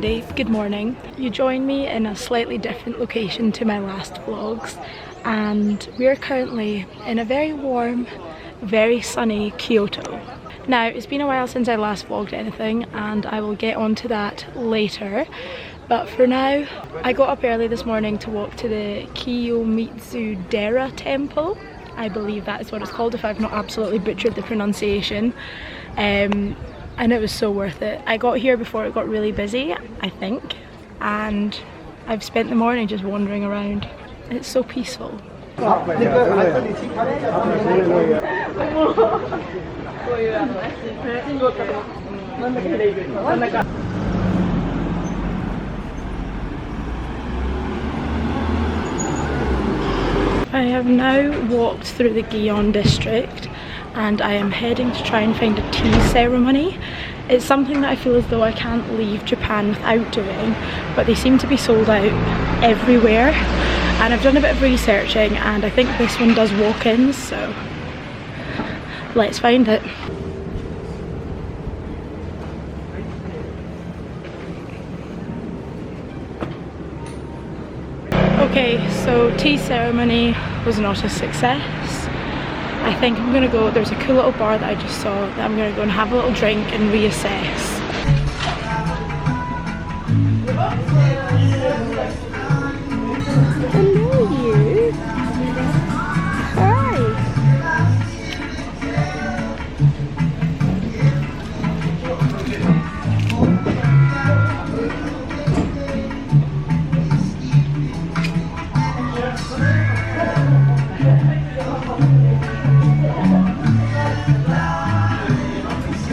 everybody, good morning. You join me in a slightly different location to my last vlogs, and we are currently in a very warm, very sunny Kyoto. Now, it's been a while since I last vlogged anything and I will get onto that later, but for now I got up early this morning to walk to the Kiyomizu-dera temple. I believe that is what it's called if I've not absolutely butchered the pronunciation. And it was so worth it. I got here before it got really busy, I think, and I've spent the morning just wandering around. It's so peaceful. I have now walked through the Gion district and I am heading to try and find a tea ceremony. It's something that I feel as though I can't leave Japan without doing, but they seem to be sold out everywhere. And I've done a bit of researching and I think this one does walk-ins, so let's find it. Okay, so tea ceremony was not a success. I think I'm gonna go, there's a cool little bar that I just saw that I'm gonna go and have a little drink and reassess. Hello you! Hi!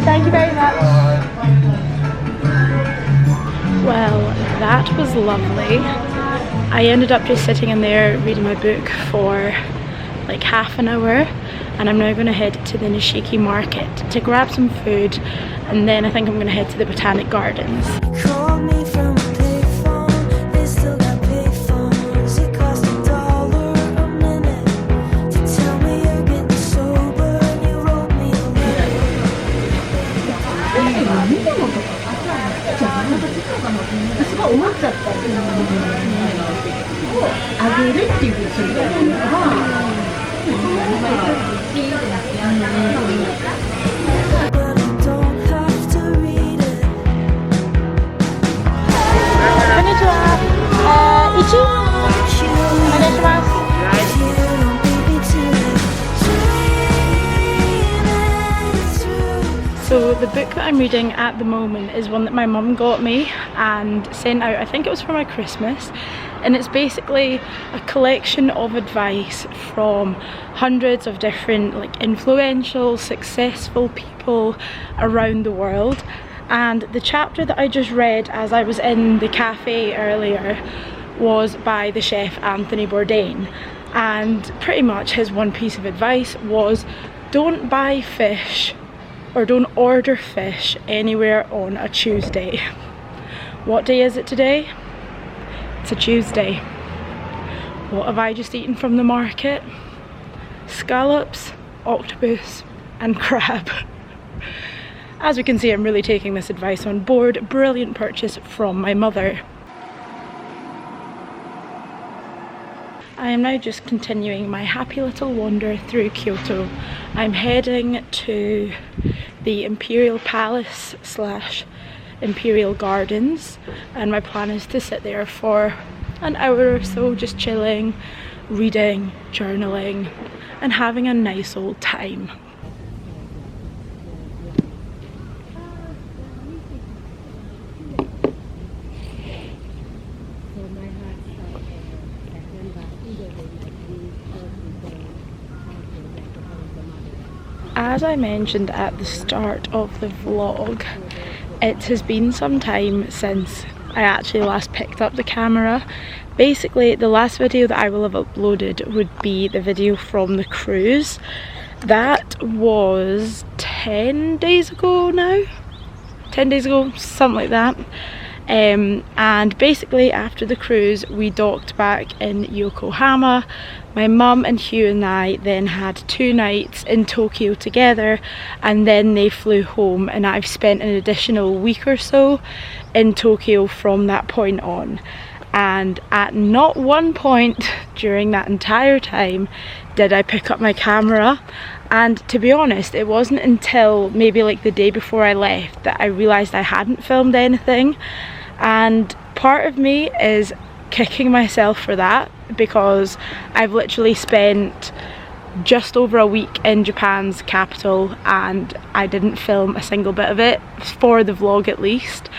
Thank you very much. Well, that was lovely. I ended up just sitting in there reading my book for like half an hour, and I'm now going to head to the Nishiki market to grab some food, and then I think I'm going to head to the Botanic Gardens. So the book that I'm reading at the moment is one that my mum got me and sent out, I think it was for my Christmas, and it's basically a collection of advice from hundreds of different like influential, successful people around the world. And the chapter that I just read as I was in the cafe earlier was by the chef Anthony Bourdain, and pretty much his one piece of advice was don't buy fish or don't order fish anywhere on a Tuesday. What day is it today? It's a Tuesday. What have I just eaten from the market? Scallops, octopus and crab. As we can see, I'm really taking this advice on board. Brilliant purchase from my mother. I am now just continuing my happy little wander through Kyoto. I'm heading to the Imperial Palace / Imperial Gardens, and my plan is to sit there for an hour or so just chilling, reading, journaling and having a nice old time. As I mentioned at the start of the vlog, it has been some time since I actually last picked up the camera. Basically, the last video that I will have uploaded would be the video from the cruise. That was 10 days ago now? 10 days ago, something like that. And basically after the cruise we docked back in Yokohama. My mum and Hugh and I then had 2 nights in Tokyo together, and then they flew home, and I've spent an additional week or so in Tokyo from that point on. And at not one point during that entire time did I pick up my camera. And to be honest, it wasn't until maybe like the day before I left that I realised I hadn't filmed anything. And part of me is kicking myself for that, because I've literally spent just over a week in Japan's capital and I didn't film a single bit of it, for the vlog at least.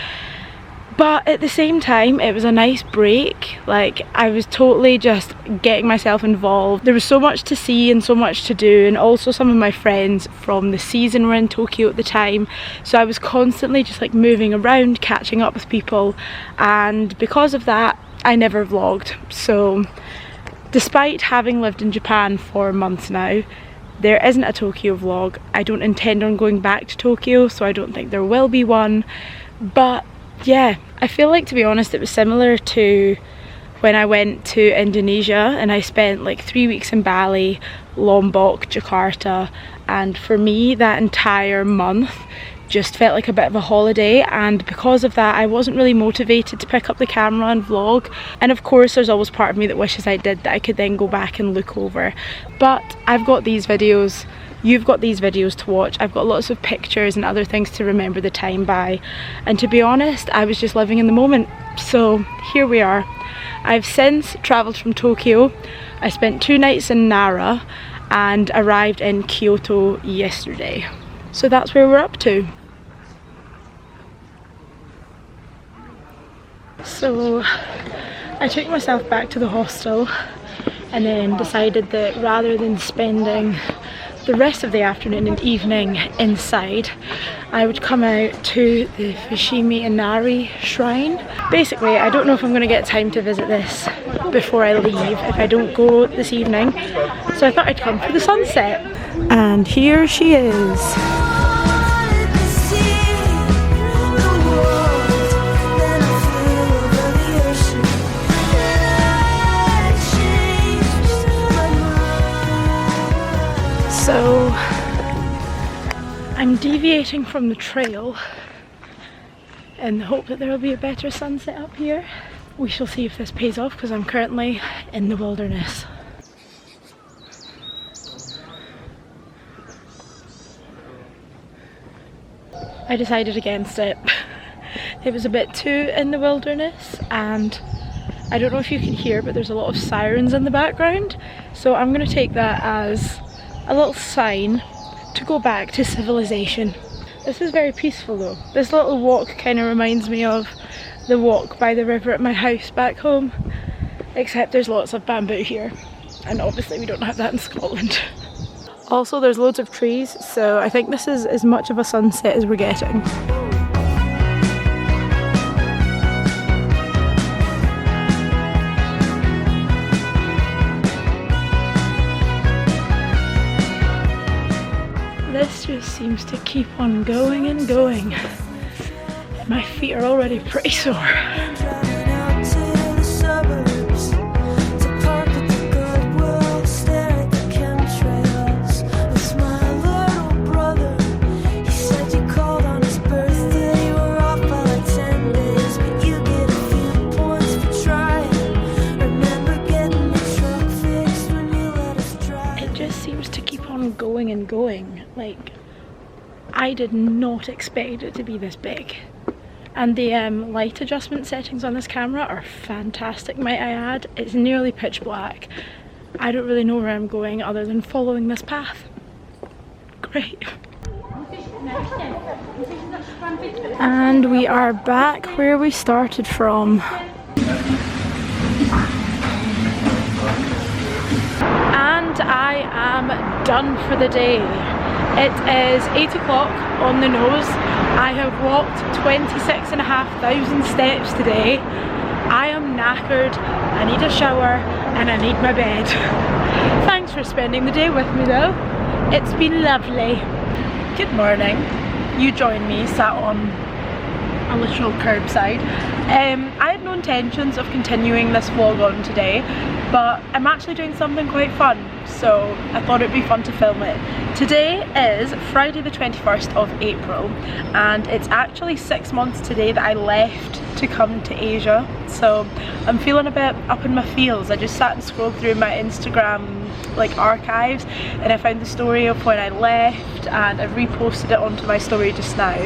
But at the same time, it was a nice break. Like, I was totally just getting myself involved. There was so much to see and so much to do, and also some of my friends from the season were in Tokyo at the time, so I was constantly just like moving around, catching up with people, and because of that I never vlogged. So despite having lived in Japan for months now, there isn't a Tokyo vlog. I don't intend on going back to Tokyo, so I don't think there will be one. But yeah, I feel like, to be honest, it was similar to when I went to Indonesia and I spent like 3 weeks in Bali, Lombok, Jakarta, and for me that entire month just felt like a bit of a holiday, and because of that I wasn't really motivated to pick up the camera and vlog. And of course there's always part of me that wishes I did, that I could then go back and look over. But I've got these videos, you've got these videos to watch, I've got lots of pictures and other things to remember the time by, and to be honest I was just living in the moment. So here we are. I've since travelled from Tokyo. I spent 2 nights in Nara and arrived in Kyoto yesterday. So that's where we're up to. So I took myself back to the hostel and then decided that rather than spending the rest of the afternoon and evening inside, I would come out to the Fushimi Inari shrine. Basically, I don't know if I'm going to get time to visit this before I leave if I don't go this evening, so I thought I'd come for the sunset. And here she is. So I'm deviating from the trail in the hope that there will be a better sunset up here. We shall see if this pays off, because I'm currently in the wilderness. I decided against it. It was a bit too in the wilderness, and I don't know if you can hear, but there's a lot of sirens in the background, so I'm going to take that as a little sign to go back to civilization. This is very peaceful though. This little walk kind of reminds me of the walk by the river at my house back home, except there's lots of bamboo here, and obviously we don't have that in Scotland. Also there's loads of trees, so I think this is as much of a sunset as we're getting. This just seems to keep on going and going. My feet are already pretty sore. Going and going. Like, I did not expect it to be this big. And the light adjustment settings on this camera are fantastic, might I add. It's nearly pitch black. I don't really know where I'm going other than following this path. Great. And we are back where we started from. And I am done for the day. It is 8 o'clock on the nose. I have walked 26,500 steps today. I am knackered, I need a shower, and I need my bed. Thanks for spending the day with me though. It's been lovely. Good morning. You join me sat on a literal curbside. I had no intentions of continuing this vlog on today, but I'm actually doing something quite fun, so I thought it'd be fun to film it. Today is Friday the 21st of April, and it's actually 6 months today that I left to come to Asia, so I'm feeling a bit up in my feels. I just sat and scrolled through my Instagram like archives, and I found the story of when I left, and I've reposted it onto my story just now.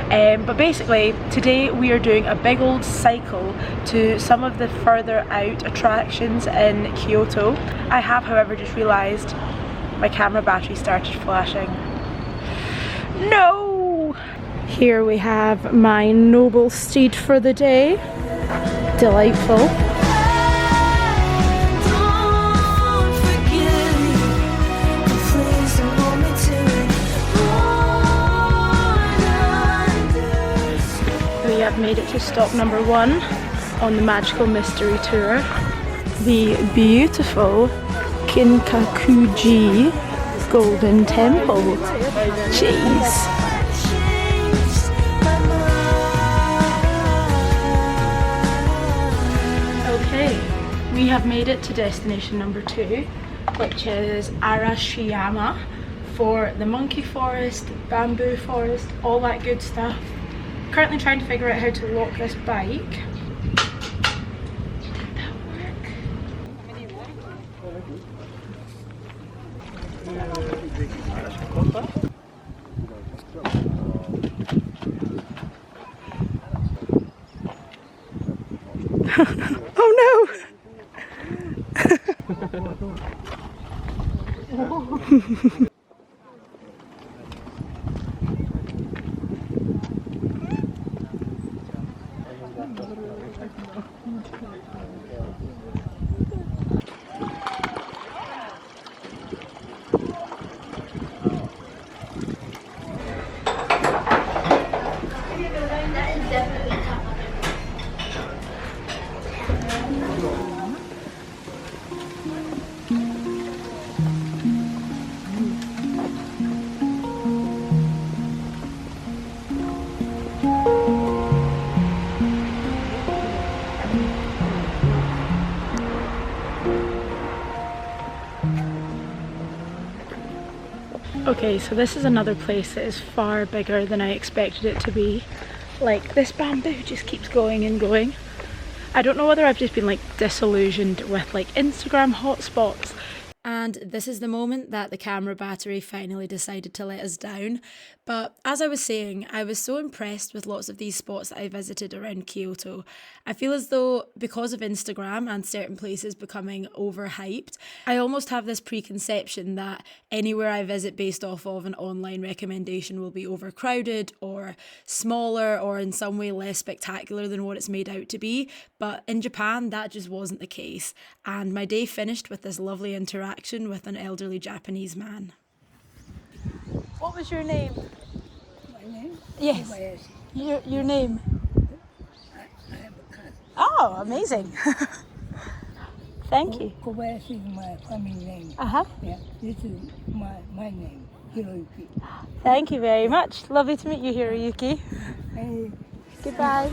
But basically today we are doing a big old cycle to some of the further out attractions in Kyoto. I have, however, just realised my camera battery started flashing. No! Here we have my noble steed for the day. Delightful. We have made it to stop number 1 on the magical mystery tour. The beautiful Kinkaku-ji Golden Temple. Jeez. Okay, we have made it to destination number 2, which is Arashiyama, for the monkey forest, bamboo forest, all that good stuff. Currently trying to figure out how to lock this bike. Did that work? Oh no! Okay, so this is another place that is far bigger than I expected it to be. Like, this bamboo just keeps going and going. I don't know whether I've just been like disillusioned with like Instagram hotspots. And this is the moment that the camera battery finally decided to let us down. But as I was saying, I was so impressed with lots of these spots that I visited around Kyoto. I feel as though because of Instagram and certain places becoming overhyped, I almost have this preconception that anywhere I visit based off of an online recommendation will be overcrowded or smaller or in some way less spectacular than what it's made out to be. But in Japan, that just wasn't the case. And my day finished with this lovely interaction with an elderly Japanese man. What was your name? My name? Yes. Kobayashi. Your name? I have a cousin. Oh, amazing. Thank you. Kobayashi is my family name. Uh-huh. Yeah, this is my name, Hiroyuki. Thank you very much. Lovely to meet you, Hiroyuki. Hey. Goodbye.